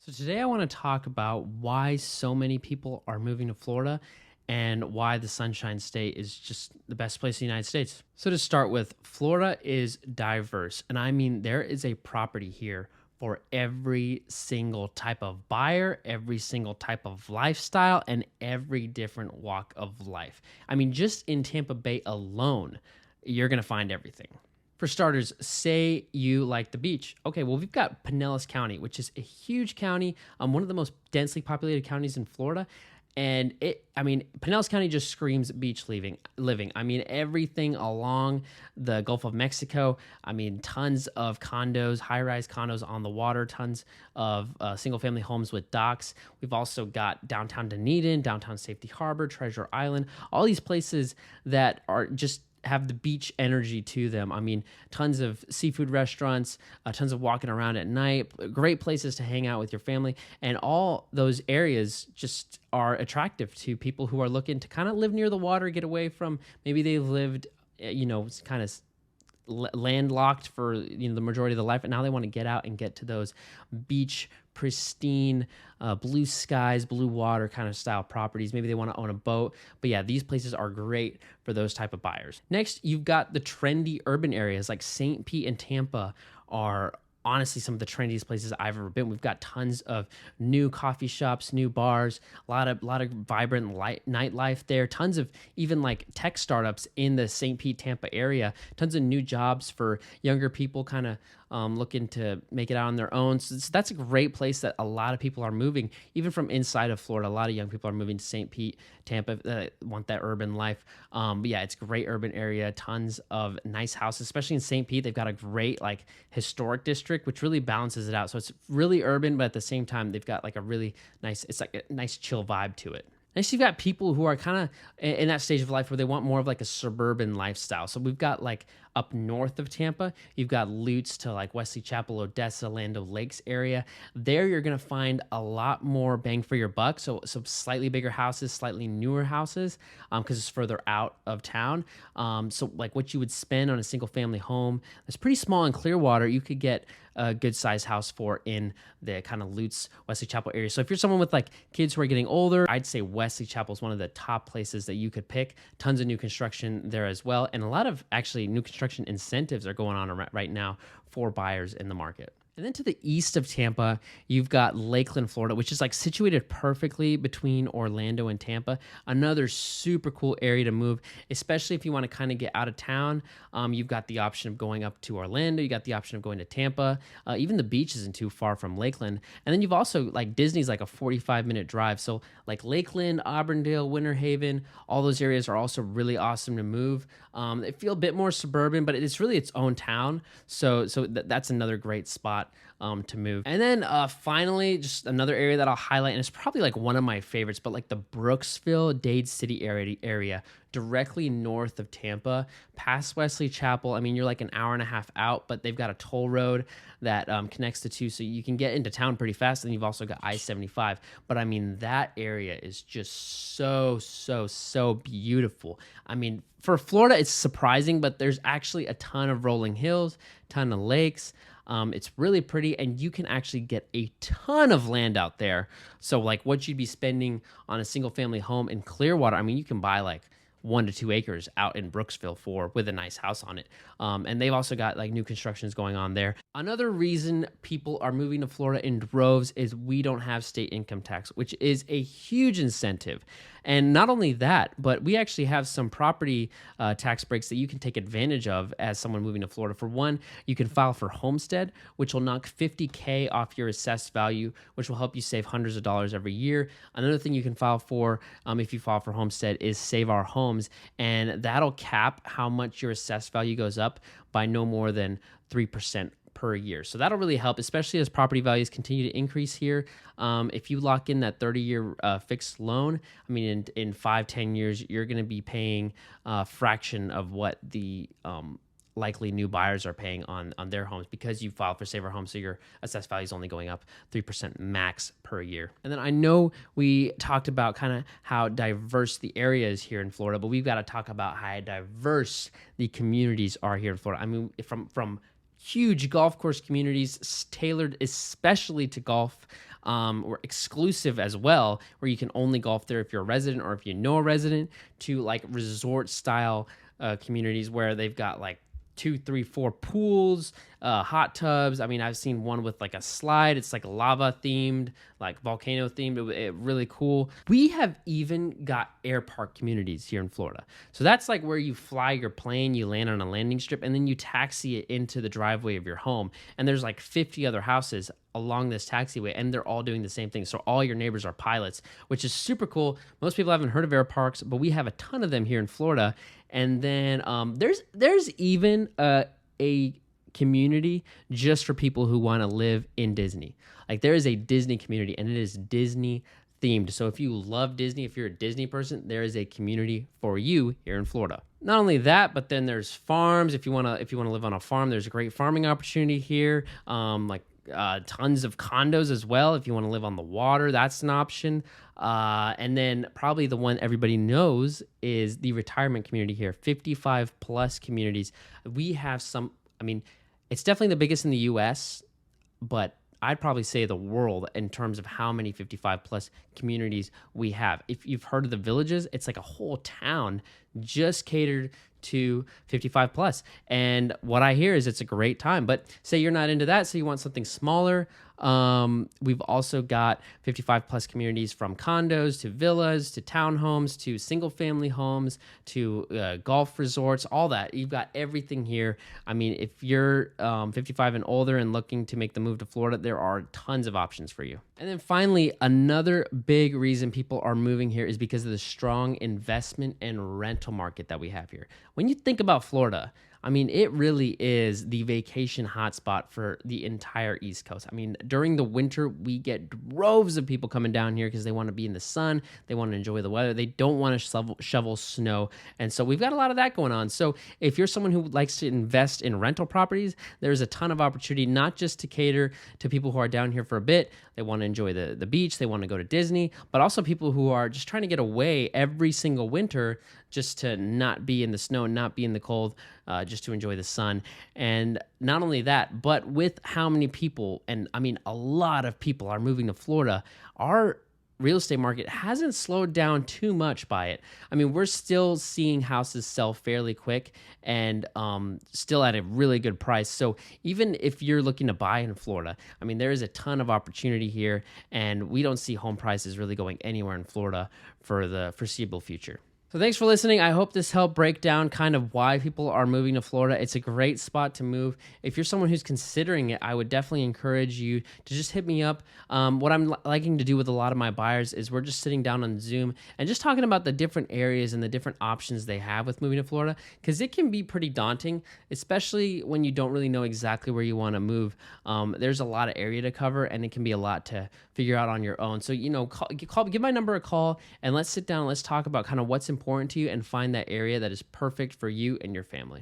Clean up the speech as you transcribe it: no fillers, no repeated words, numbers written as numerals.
So today I want to talk about why so many people are moving to Florida and why the Sunshine State is just the best place in the United States. So to start with, Florida is diverse, and I mean there is a property here for every single type of buyer, every single type of lifestyle, and every different walk of life. I mean, just in Tampa Bay alone, you're going to find everything. For starters, say you like the beach. Okay, well, we've got Pinellas County, which is a huge county, one of the most densely populated counties in Florida. And Pinellas County just screams beach living. I mean, everything along the Gulf of Mexico. I mean, tons of condos, high-rise condos on the water, tons of single-family homes with docks. We've also got downtown Dunedin, downtown Safety Harbor, Treasure Island, all these places that are just have the beach energy to them. I mean, tons of seafood restaurants, tons of walking around at night, great places to hang out with your family. And all those areas just are attractive to people who are looking to kind of live near the water, get away from maybe they've lived, kind of landlocked for the majority of their life, and now they want to get out and get to those beach pristine blue skies, blue water kind of style properties. Maybe they want to own a boat, but yeah, these places are great for those type of buyers. Next, you've got the trendy urban areas like St. Pete and Tampa are honestly some of the trendiest places I've ever been. We've got tons of new coffee shops, new bars, a lot of vibrant nightlife there, tons of even like tech startups in the St. Pete, Tampa area, tons of new jobs for younger people kind of looking to make it out on their own. So that's a great place that a lot of people are moving, even from inside of Florida. A lot of young people are moving to St. Pete, Tampa, want that urban life. But yeah, it's a great urban area, tons of nice houses, especially in St. Pete. They've got a great like historic district, which really balances it out. So it's really urban, but at the same time, they've got like a really nice, it's like a nice chill vibe to it. Next, you've got people who are kind of in that stage of life where they want more of like a suburban lifestyle. So we've got like up north of Tampa, you've got Lutz to like Wesley Chapel, Odessa, Land O' Lakes area. There, you're gonna find a lot more bang for your buck. So slightly bigger houses, slightly newer houses, because it's further out of town. So like what you would spend on a single family home, that's pretty small in Clearwater. You could get a good sized house for in the kind of Lutz, Wesley Chapel area. So if you're someone with like kids who are getting older, I'd say Wesley Chapel is one of the top places that you could pick. Tons of new construction there as well. And a lot of actually new construction incentives are going on right now for buyers in the market. And then to the east of Tampa, you've got Lakeland, Florida, which is like situated perfectly between Orlando and Tampa. Another super cool area to move, especially if you want to kind of get out of town. You've got the option of going up to Orlando. You got the option of going to Tampa. Even the beach isn't too far from Lakeland. And then you've also like Disney's like a 45-minute drive. So like Lakeland, Auburndale, Winter Haven, all those areas are also really awesome to move. They feel a bit more suburban, but it's really its own town. So that's another great spot to move. And then finally, just another area that I'll highlight, and it's probably like one of my favorites, but like the Brooksville, Dade City area, directly north of Tampa, past Wesley Chapel. I mean, you're like an hour and a half out, but they've got a toll road that connects the two, so you can get into town pretty fast. And you've also got I-75. But I mean, that area is just so beautiful. I mean, for Florida, it's surprising, but there's actually a ton of rolling hills, ton of lakes. It's really pretty, and you can actually get a ton of land out there. So like what you'd be spending on a single family home in Clearwater, I mean, you can buy like 1 to 2 acres out in Brooksville with a nice house on it. And they've also got like new constructions going on there. Another reason people are moving to Florida in droves is we don't have state income tax, which is a huge incentive. And not only that, but we actually have some property tax breaks that you can take advantage of as someone moving to Florida. For one, you can file for homestead, which will knock $50K off your assessed value, which will help you save hundreds of dollars every year. Another thing you can file for, if you file for homestead, is Save Our Homes, and that'll cap how much your assessed value goes up by no more than 3% per year. So that'll really help, especially as property values continue to increase here. If you lock in that 30-year fixed loan, I mean, in 5-10 years, you're going to be paying a fraction of what the likely new buyers are paying on their homes because you filed for Save Our Home, so your assessed value is only going up 3% max per year. And then I know we talked about kind of how diverse the area is here in Florida, but we've got to talk about how diverse the communities are here in Florida. I mean, from huge golf course communities tailored especially to golf, or exclusive as well, where you can only golf there if you're a resident or if you know a resident, to like resort style communities where they've got like two, three, four pools, hot tubs. I mean, I've seen one with like a slide. It's like lava themed, like volcano themed. It really cool. We have even got air park communities here in Florida. So that's like where you fly your plane, you land on a landing strip, and then you taxi it into the driveway of your home. And there's like 50 other houses along this taxiway, and they're all doing the same thing. So all your neighbors are pilots, which is super cool. Most people haven't heard of air parks, but we have a ton of them here in Florida. And then there's even a community just for people who want to live in Disney. Like there is a Disney community, and it is Disney themed. So if you love Disney, if you're a Disney person, there is a community for you here in Florida. Not only that, but then there's farms. If you wanna live on a farm, there's a great farming opportunity here. Tons of condos as well. If you want to live on the water, that's an option. And then probably the one everybody knows is the retirement community here, 55 plus communities. We have some, I mean, it's definitely the biggest in the US, but I'd probably say the world in terms of how many 55 plus communities we have. If you've heard of the villages, it's like a whole town just catered to 55 plus. And what I hear is it's a great time. But say you're not into that, so you want something smaller. We've also got 55 plus communities, from condos to villas to townhomes to single family homes to golf resorts, all that. You've got everything here. I mean, if you're 55 and older and looking to make the move to Florida, there are tons of options for you. And then finally, another big reason people are moving here is because of the strong investment and rental market that we have here. When you think about Florida, I mean, it really is the vacation hotspot for the entire East Coast. I mean, during the winter, we get droves of people coming down here because they want to be in the sun. They want to enjoy the weather. They don't want to shovel snow. And so we've got a lot of that going on. So if you're someone who likes to invest in rental properties, there's a ton of opportunity, not just to cater to people who are down here for a bit. They want to enjoy the beach. They want to go to Disney, but also people who are just trying to get away every single winter, just to not be in the snow, not be in the cold, just to enjoy the sun. And not only that, but with how many people, and I mean, a lot of people are moving to Florida, our real estate market hasn't slowed down too much by it. I mean, we're still seeing houses sell fairly quick and still at a really good price. So even if you're looking to buy in Florida, I mean, there is a ton of opportunity here, and we don't see home prices really going anywhere in Florida for the foreseeable future. So thanks for listening. I hope this helped break down kind of why people are moving to Florida. It's a great spot to move. If you're someone who's considering it, I would definitely encourage you to just hit me up. What I'm liking to do with a lot of my buyers is we're just sitting down on Zoom and just talking about the different areas and the different options they have with moving to Florida, because it can be pretty daunting, especially when you don't really know exactly where you want to move. There's a lot of area to cover, and it can be a lot to figure out on your own. So, give my number a call, and let's sit down and let's talk about kind of what's important to you and find that area that is perfect for you and your family.